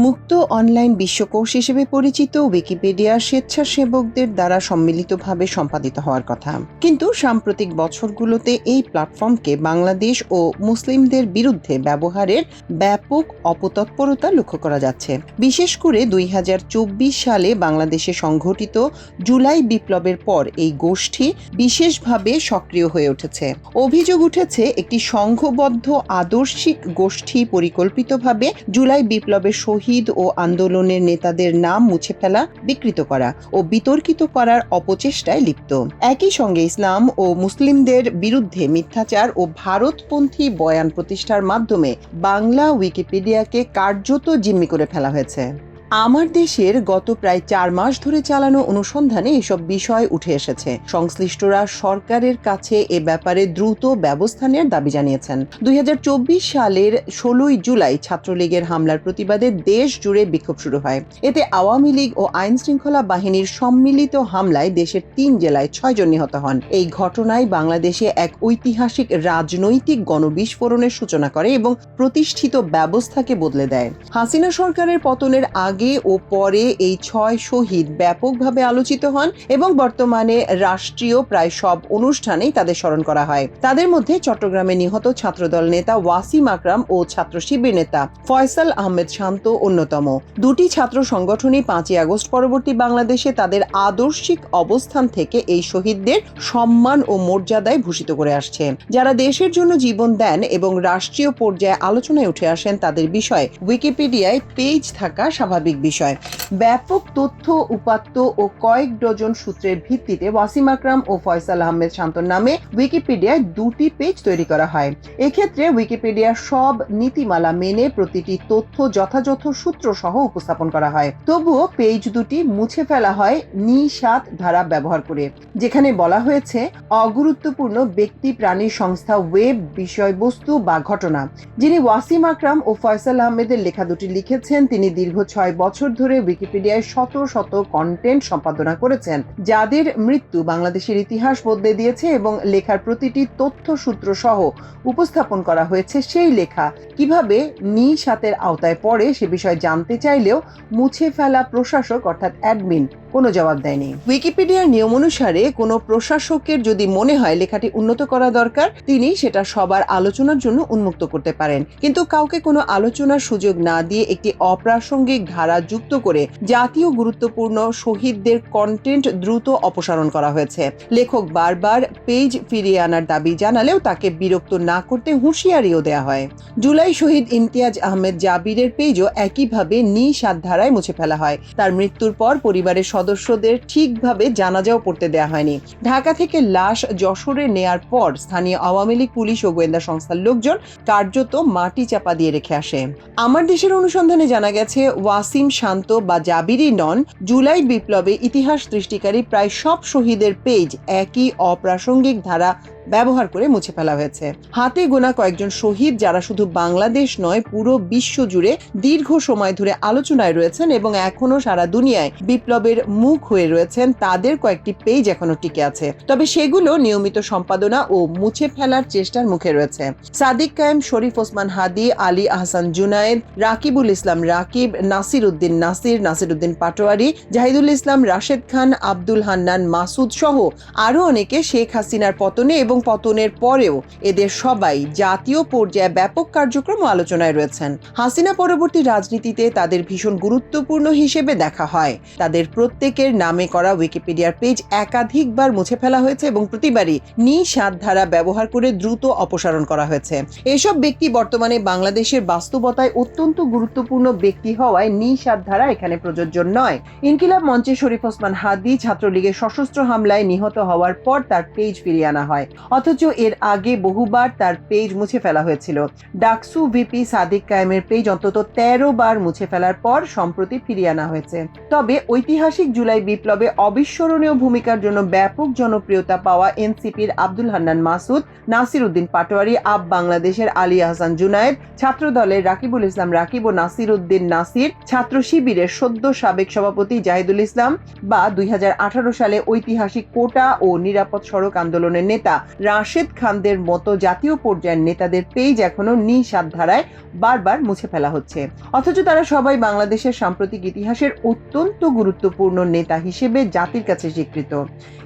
মুক্ত অনলাইন বিশ্বকোষ হিসেবে পরিচিত উইকিপিডিয়া স্বেচ্ছাসেবকদের দ্বারা সম্মিলিতভাবে সম্পাদিত হওয়ার কথা, কিন্তু সাম্প্রতিক বছরগুলোতে এই প্ল্যাটফর্মকে বাংলাদেশ ও মুসলিমদের বিরুদ্ধে ব্যবহারের ব্যাপক অপতৎপরতা লক্ষ্য করা যাচ্ছে। বিশেষ করে 2024 সালে বাংলাদেশে সংঘটিত জুলাই বিপ্লবের পর এই গোষ্ঠী বিশেষভাবে সক্রিয় হয়ে উঠেছে। অভিযোগ উঠেছে একটি সংঘবদ্ধ আদর্শিক গোষ্ঠী পরিকল্পিতভাবে জুলাই বিপ্লবের শহীদ ও আন্দোলনের নেতাদের নাম মুছে ফেলা, বিকৃত করা ও বিতর্কিত করার অপচেষ্টায় লিপ্ত। একই সঙ্গে ইসলাম ও মুসলিমদের বিরুদ্ধে মিথ্যাচার ও ভারতপন্থী বয়ান প্রতিষ্ঠার মাধ্যমে বাংলা উইকিপিডিয়াকে কার্যত জিম্মি করে ফেলা হয়েছে। আমার দেশের গত প্রায় 4 মাস ধরে চালানো অনুসন্ধানে এসব বিষয় উঠে এসেছে। সংশ্লিষ্টরা সরকারের কাছে এ ব্যাপারে দ্রুত ব্যবস্থা নেওয়ার দাবি জানিয়েছেন। 2024 সালের 16 জুলাই ছাত্রলীগের হামলার প্রতিবাদে দেশ জুড়ে বিক্ষোভ শুরু হয়। এতে আওয়ামী লীগ ও আইন শৃঙ্খলা বাহিনীর সম্মিলিত হামলায় দেশের 3 জেলায় 6 জন নিহত হন। এই ঘটনায় বাংলাদেশে এক ঐতিহাসিক রাজনৈতিক গণবিস্ফোরণের সূচনা করে এবং প্রতিষ্ঠিত ব্যবস্থাকে বদলে দেয়। হাসিনা সরকারের পতনের আগে ও পরে এই 6 শহীদ ব্যাপকভাবে আলোচিত হন এবং বর্তমানে রাষ্ট্রীয় প্রায় সব অনুষ্ঠানেই তাদের স্মরণ করা হয়। তাদের মধ্যে চট্টগ্রামে নিহত ছাত্রদল নেতা ওয়াসিম আকরাম ও ছাত্র শিবির নেতা ফয়সাল আহমেদ শান্ত অন্যতম। দুটি ছাত্র সংগঠনই 5ই আগস্ট পরবর্তী বাংলাদেশে তাদের আদর্শিক অবস্থান থেকে এই শহীদদের সম্মান ও মর্যাদায় ভূষিত করে আসছে। যারা দেশের জন্য জীবন দেন এবং রাষ্ট্রীয় পর্যায়ে আলোচনায় উঠে আসেন, তাদের বিষয়ে উইকিপিডিয়ায় পেজ থাকা স্বাভাবিক বিষয়। ব্যাপক তথ্য উপাত্ত ও কয়েক ডজন সূত্রের ভিত্তিতে ওয়াসিম আকরাম ও ফয়সাল আহমেদ শান্তর নামে উইকিপিডিয়ায় 2টি পেজ তৈরি করা হয়। এক্ষেত্রে উইকিপিডিয়ার সব নীতিমালা মেনে প্রতিটি তথ্য যথাযথ সূত্র সহ উপস্থাপন করা হয়। তবুও পেজ দুটি মুছে ফেলা হয় নিঃসাত ধারা ব্যবহার করে, যেখানে বলা হয়েছে অগুরুত্বপূর্ণ ব্যক্তি, প্রাণী, সংস্থা, ওয়েব বিষয়বস্তু বা ঘটনা। যিনি ওয়াসিম আকরাম ও ফয়সাল আহমেদের লেখা দুটি লিখেছেন, তিনি দীর্ঘ 6 বছর ধরে উইকিপিডিয়ায় শত শত কন্টেন্ট সম্পাদনা করেছেন, যাদের মৃত্যু বাংলাদেশের ইতিহাস বদলে দিয়েছে এবং লেখার প্রতিটি তথ্য সূত্র সহ উপস্থাপন করা হয়েছে। সেই লেখা কিভাবে নিঃসাতের আওতায় পড়ে সে বিষয়ে জানতে চাইলেও মুছে ফেলা প্রশাসক অর্থাৎ অ্যাডমিন কোনো জবাব দেয়নি। উইকিপিডিয়ার নিয়ম অনুসারে কোনো প্রশাসকের যদি মনে হয় লেখাটি উন্নত করা দরকার, তিনি সেটা সবার আলোচনার জন্য উন্মুক্ত করতে পারেন, কিন্তু কাউকে কোনো আলোচনার সুযোগ না দিয়ে একটি অপ্রাসঙ্গিক ধারা যুক্ত করে জাতীয় গুরুত্বপূর্ণ শহীদদের কন্টেন্ট দ্রুত অপসারণ করা হয়েছে। লেখক বারবার পেজ ফিরিয়ে আনার দাবি জানালেও তাকে বিরক্ত না করতে হুঁশিয়ারিও দেওয়া হয়। জুলাই শহীদ ইমতিয়াজ আহমেদ জাবিরের পেজও একইভাবে নিঃসাত ধারায় মুছে ফেলা হয়। তার মৃত্যুর পর পরিবারের সদস্যদের ঠিকভাবে জানাজাও পড়তে দেওয়া হয়নি। ঢাকা থেকে লাশ যশোরে নেয়ার পর স্থানীয় আওয়ামী লীগ, পুলিশ ও গোয়েন্দা সংস্থার লোকজন কার্যত মাটি চাপা দিয়ে রেখে আসে। আমার দেশের অনুসন্ধানে জানা গেছে, ওয়াসিম শান্ত বা জাবিরই নন, জুলাই বিপ্লবে ইতিহাস সৃষ্টিকারী প্রায় সব শহীদের পেজ একই অপ্রাসঙ্গিক ধারা ব্যবহার করে মুছে ফেলা হয়েছে। হাতে গোনা কয়েকজন শহীদ, যারা শুধু বাংলাদেশ নয় পুরো বিশ্ব জুড়ে দীর্ঘ সময় ধরে আলোচনায় রয়েছেন এবং এখনো সারা দুনিয়ায় বিপ্লবের মুখ হয়ে রয়েছেন, তাদের কয়েকটি পেজ এখনো টিকে আছে। তবে সেগুলো নিয়মিত সম্পাদনা ও মুছে ফেলার চেষ্টার মুখে রয়েছে। সাদিক কায়েম, শরীফ ওসমান হাদি, আলী আহসান জুনায়েদ, রাকিবুল ইসলাম রাকিব, নাসির উদ্দিন নাসির, নাসির উদ্দিন পাটোয়ারি, জাহিদুল ইসলাম, রাশেদ খান, আব্দুল হান্নান মাসুদ সহ আরো অনেকে শেখ হাসিনার পতনে এবং পতনের পরেও এদের সবাই জাতীয় পর্যায়ে ব্যাপক কার্যক্রম ও আলোচনায় রয়েছেন। হাসিনা পরবর্তী রাজনীতিতে তাদের ভীষণ গুরুত্বপূর্ণ হিসেবে দেখা হয়। তাদের প্রত্যেকের নামে করা উইকিপিডিয়ার পেজ একাধিকবার মুছে ফেলা হয়েছে এবং প্রতিবারই নিঃসাত ধারা ব্যবহার করে দ্রুত অপসারণ করা হয়েছে। এসব ব্যক্তি বর্তমানে বাংলাদেশের বাস্তবতায় অত্যন্ত গুরুত্বপূর্ণ ব্যক্তি হওয়ায় নিঃসাত ধারা এখানে প্রযোজ্য নয়। ইনকিলাব মঞ্চে শরীফ ওসমান হাদি ছাত্রলীগের সশস্ত্র হামলায় নিহত হওয়ার পর তার পেজ ফিরিয়ে আনা হয়, অথচ এর আগে বহুবার তার পেজ মুছে ফেলা হয়েছিল। ডাকসু ভিপি সাদিক কায়েমের পেজ অন্তত 13 বার মুছে ফেলার পর সম্প্রতি ফিরিয়ে আনা হয়েছে। তবে ঐতিহাসিক জুলাই বিপ্লবে অবিস্মরণীয় ভূমিকার জন্য ব্যাপক জনপ্রিয়তা পাওয়া এনসিপির আব্দুল হান্নান মাসুদ, নাসির উদ্দিন পাটোয়ারি, আপ বাংলাদেশের আলী আহসান জুনায়েদ, ছাত্র দলের রাকিবুল ইসলাম রাকিব ও নাসির উদ্দিন নাসির, ছাত্র শিবিরের সদ্য সাবেক সভাপতি জাহিদুল ইসলাম বা 2018 সালে ঐতিহাসিক কোটা ও নিরাপদ সড়ক আন্দোলনের নেতা রাশেদ খানদের মতো জাতীয় পর্যায়ের নেতাদের পেজ এখনো নিঃস্বার্থধারায় বারবার মুছে ফেলা হচ্ছে, অথচ তারা সবাই বাংলাদেশের সাম্প্রতিক ইতিহাসের অত্যন্ত গুরুত্বপূর্ণ নেতা হিসেবে জাতির কাছে স্বীকৃত।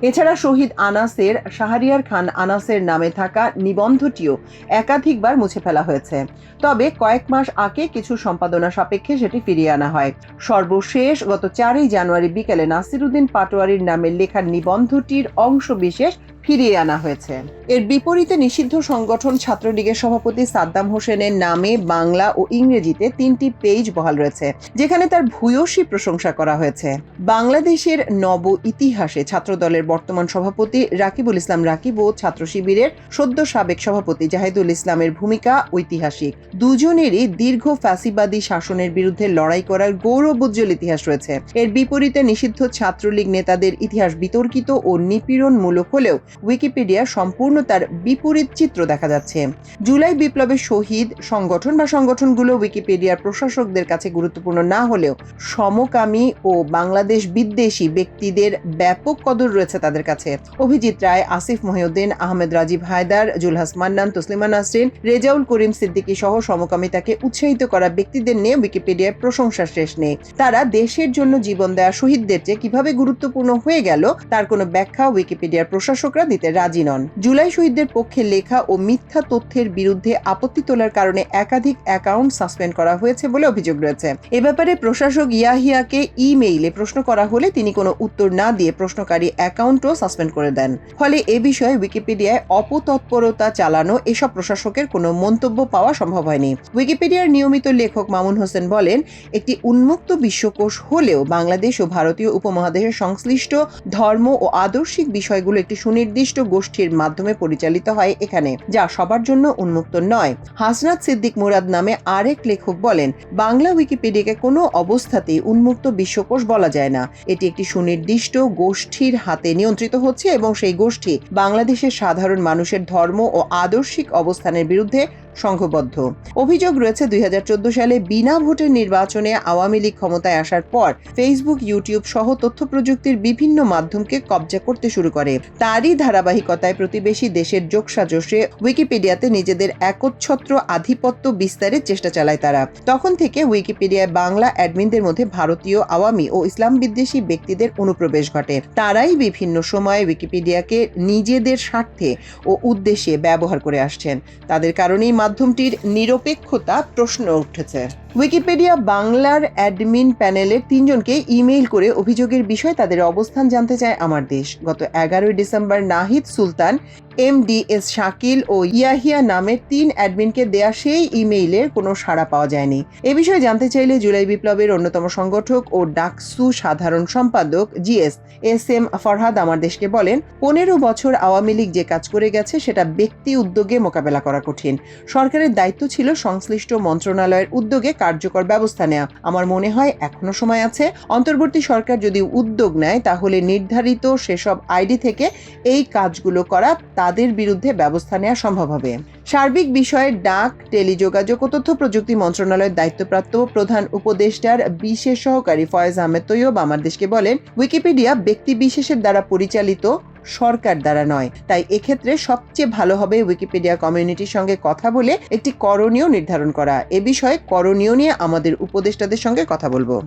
এছাড়া শহীদ আনাসের শাহরিয়ার খান আনাসের নামে থাকা নিবন্ধটিও একাধিকবার মুছে ফেলা হয়েছে, তবে কয়েক মাস আগে কিছু সম্পাদনা সাপেক্ষে সেটি ফিরিয়ে আনা হয়। সর্বশেষ গত 4 জানুয়ারি বিকেলে নাসিরউদ্দিন পাটোয়ারির নামে লেখা নিবন্ধটির অংশ বিশেষ ফিরিয়ে আনা হয়েছে। এর বিপরীতে নিষিদ্ধ সংগঠন ছাত্রলীগের সভাপতি সাদ্দাম হোসেনের নামে বাংলা ও ইংরেজিতে 3টি পেজ বহাল রয়েছে, যেখানে তার ভূয়সী প্রশংসা করা হয়েছে। বাংলাদেশের নব ইতিহাসে ছাত্রদলের বর্তমান সভাপতি রাকিবুল ইসলাম রাকিব ও ছাত্র শিবিরের সদ্য সাবেক সভাপতি জাহিদুল ইসলামের ভূমিকা ঐতিহাসিক। দুজনেরই দীর্ঘ ফ্যাসিবাদী শাসনের বিরুদ্ধে লড়াই করার গৌরবোজ্জ্বল ইতিহাস রয়েছে। এর বিপরীতে নিষিদ্ধ ছাত্রলীগ নেতাদের ইতিহাস বিতর্কিত ও নিপীড়নমূলক হলেও উইকিপিডিয়া সম্পূর্ণ তার বিপরীত চিত্র দেখা যাচ্ছে। জুলাই বিপ্লবের শহীদ সংগঠন বা সংগঠনগুলো উইকিপিডিয়ার প্রশাসকদের কাছে গুরুত্বপূর্ণ না হলেও সমকামী ও বাংলাদেশ বিদ্বেষী ব্যক্তিদের ব্যাপক কদর রয়েছে তাদের কাছে। অভিজিৎ রায়, আসিফ মহিউদ্দিন, আহমেদ রাজীব হায়দার, জুলহাস মান্নান, তসলিমা নাসরিন, রেজাউল করিম সিদ্দিকী সহ সমকামিতাকে উৎসাহিত করা ব্যক্তিদের নিয়ে উইকিপিডিয়ার প্রশংসার শেষ নেই। তারা দেশের জন্য জীবন দেওয়া শহীদদের চেয়ে কিভাবে গুরুত্বপূর্ণ হয়ে গেল তার কোনো ব্যাখ্যা উইকিপিডিয়ার প্রশাসকরা দিতে রাজি নন। জুলাই শহীদদের পক্ষে লেখা ও মিথ্যা তথ্যের বিরুদ্ধে আপত্তি তোলার কারণে একাধিক অ্যাকাউন্ট সাসপেন্ড করা হয়েছে বলে অভিযোগ রয়েছে। এ ব্যাপারে প্রশাসক ইয়াহিয়াকে ইমেইলে প্রশ্ন করা হলে তিনি কোনো উত্তর না দিয়ে প্রশ্নকারী অ্যাকাউন্টও সাসপেন্ড করে দেন। ফলে এ বিষয়ে উইকিপিডিয়ায় অপতৎপরতা চালানো এসব প্রশাসকের কোনো মন্তব্য পাওয়া সম্ভব হয়নি। উইকিপিডিয়ার নিয়মিত লেখক মামুন হোসেন বলেন, একটি উন্মুক্ত বিশ্বকোষ হলেও বাংলাদেশ ও ভারতীয় উপমহাদেশের সংশ্লিষ্ট ধর্ম ও আদর্শিক বিষয়গুলো একটি সুনির্দিষ্ট গোষ্ঠীর মাধ্যমে পরিচালিত হয় এখানে, যা সবার জন্য উন্মুক্ত নয়। হাসনাত সিদ্দিক মুরাদ নামে আরেক লেখক বলেন, বাংলা উইকিপিডিয়াকে কোনো অবস্থাতেই উন্মুক্ত বিশ্বকোষ বলা যায় না। এটি একটি সুনির্দিষ্ট গোষ্ঠীর হাতে নিয়ন্ত্রিত হচ্ছে এবং সেই গোষ্ঠী বাংলাদেশের সাধারণ মানুষের ধর্ম ও আদর্শিক অবস্থানের বিরুদ্ধে সংঘবদ্ধ। অভিযোগ রয়েছে 2014 সালে বিনা ভোটের নির্বাচনে আওয়ামী লীগ ক্ষমতায় আসার পর ফেসবুক, ইউটিউব সহ তথ্য প্রযুক্তির বিভিন্ন মাধ্যমকে কবজা করতে শুরু করে। তারই ধারাবাহিকতায় প্রতিবেশী দেশের যোগসাজশে উইকিপিডিয়াতে নিজেদের একচ্ছত্র আধিপত্য বিস্তারের চেষ্টা চালায় তারা। তখন থেকে উইকিপিডিয়ায় বাংলা অ্যাডমিনদের মধ্যে ভারতীয়, আওয়ামী ও ইসলাম বিদ্বেষী ব্যক্তিদের অনুপ্রবেশ ঘটে। তারাই বিভিন্ন সময়ে উইকিপিডিয়াকে নিজেদের স্বার্থে ও উদ্দেশ্যে ব্যবহার করে আসছেন। তাদের কারণেই মাধ্যমটির নিরপেক্ষতা প্রশ্ন উঠেছে। উইকিপিডিয়া বাংলার অ্যাডমিন প্যানেলের 3 জনকে ইমেইল করে অভিযোগের বিষয়ে তাদের অবস্থান জানতে চায় আমার দেশ। গত 11 ডিসেম্বর নাহিদ সুলতান, MDS শাকিল ও ইয়াহিয়া নামের 3 অ্যাডমিনকে দেয়া সেই ইমেইলের কোনো সাড়া পাওয়া যায়নি। এ বিষয়ে জানতে চাইলে জুলাই বিপ্লবের অন্যতম সংগঠক ও ডাকসু সাধারণ সম্পাদক GS SM ফরহাদ আমার দেশকে বলেন, 15 বছর আওয়ামী লীগ যে কাজ করে গেছে সেটা ব্যক্তি উদ্যোগে মোকাবেলা করা কঠিন। সরকারের দায়িত্ব ছিল সংশ্লিষ্ট মন্ত্রণালয়ের উদ্যোগে কার্যকর ব্যবস্থা নেওয়া। আমার মনে হয় এখনো সময় আছে। অন্তর্বর্তী সরকার যদি উদ্যোগ নেয় তাহলে নির্ধারিত সেসব আইডি থেকে এই কাজগুলো করা তাদের বিরুদ্ধে ব্যবস্থা নেওয়া সম্ভব হবে। সার্বিক বিষয়ে ডাক, টেলিযোগাযোগ ও তথ্য প্রযুক্তি মন্ত্রণালয়ের দায়িত্বপ্রাপ্ত প্রধান উপদেষ্টার বিশেষ সহকারী ফয়েজ আহমেদ তৈয়ব আমার দেশকে বলেন, উইকিপিডিয়া ব্যক্তি বিশেষের দ্বারা পরিচালিত, সরকার দ্বারা নয়। তাই এক্ষেত্রে সবচেয়ে ভালো হবে উইকিপিডিয়া কমিউনিটির সঙ্গে কথা বলে একটি করণীয় নির্ধারণ করা। এ বিষয়ে করণীয় নিয়ে আমাদের উপদেষ্টাদের সঙ্গে কথা বলবো।